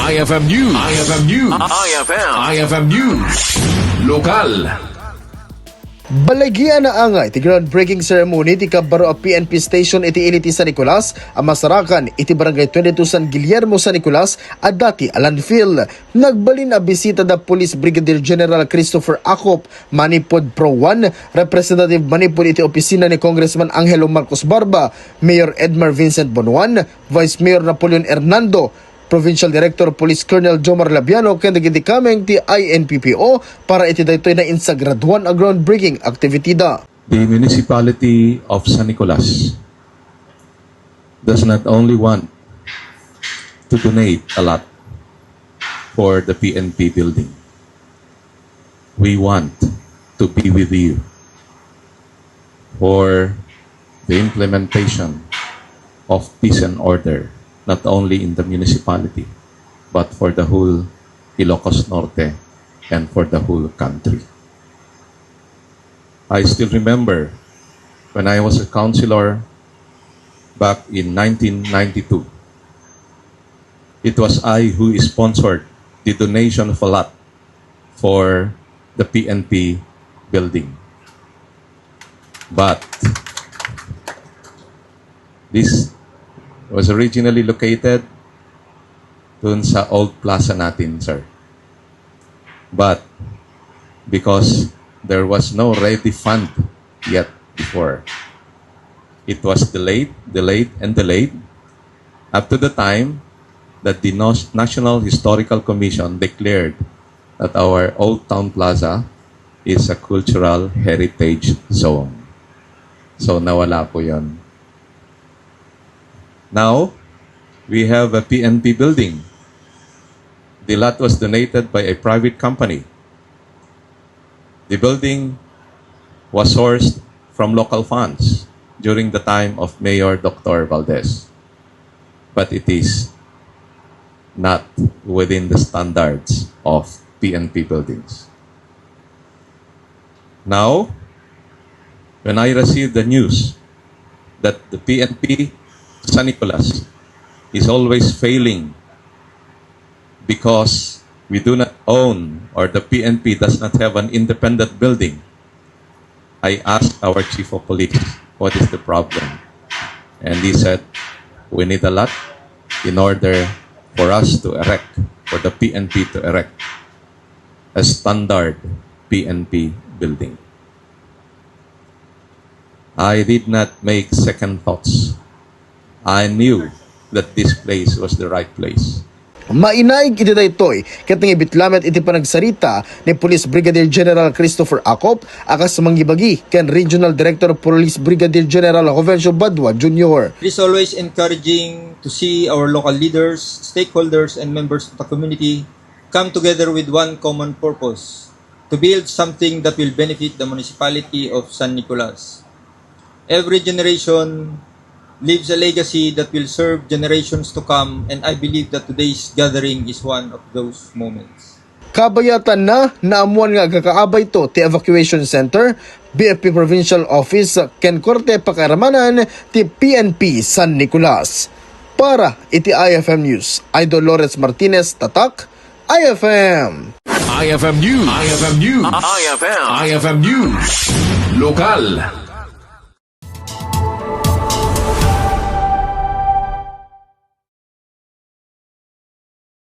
IFM News. IFM News. IFM News. Lokal. Balligi na Naangay, ti groundbreaking ceremony ti Kabbaro a PNP station iti initi San Nicolas, a masarakan iti barangay 22 San Guillermo San Nicolas, at dati a landfill. Nagbalin a bisita da Police Brigadier General Christopher Acop, Manipod Pro 1, Representative Manipod iti opisina ni Congressman Angelo Marcos Barba, Mayor Edmar Vincent Bonuan, Vice Mayor Napoleon Hernando, Provincial Director Police Colonel Jomar Labiano ken dagiti kameng ti INPPO para iti daytoy na insagraduan a groundbreaking activity da. The municipality of San Nicolas does not only want to donate a lot for the PNP building. We want to be with you for the implementation of peace and order, not only in the municipality, but for the whole Ilocos Norte and for the whole country. I still remember when I was a councilor back in 1992. It was I who sponsored the donation of a lot for the PNP building. But this was originally located dun sa old plaza natin, sir. But because there was no ready fund yet before, it was delayed up to the time that the National Historical Commission declared that our Old Town Plaza is a cultural heritage zone. So nawala po yun. Now, we have a PNP building. The lot was donated by a private company. The building was sourced from local funds during the time of Mayor Dr. Valdez. But it is not within the standards of PNP buildings. Now, when I received the news that the PNP San Nicolas is always failing because we do not own, or the PNP does not have an independent building, I asked our chief of police, what is the problem? And he said, we need a lot in order for us to erect, for the PNP to erect a standard PNP building. I did not make second thoughts. I knew that this place was the right place. Mainaig iti daytoy ket ibitlamet iti panagsarita ni Police Brigadier General Christopher Acop akas manggibagi ken Regional Director of Police Brigadier General Jovencio Badua Jr. It is always encouraging to see our local leaders, stakeholders, and members of the community come together with one common purpose: to build something that will benefit the municipality of San Nicolas. Every generation leaves a legacy that will serve generations to come, and I believe that today's gathering is one of those moments. Kabayatan na naamuan nga kakaabay to ti evacuation center, BFP Provincial Office ken Korte Pakaramanan ti PNP San Nicolas. Para iti IFM News, Idol Lawrence Martinez, Tatak, IFM. IFM News. IFM News. IFM News. Lokal.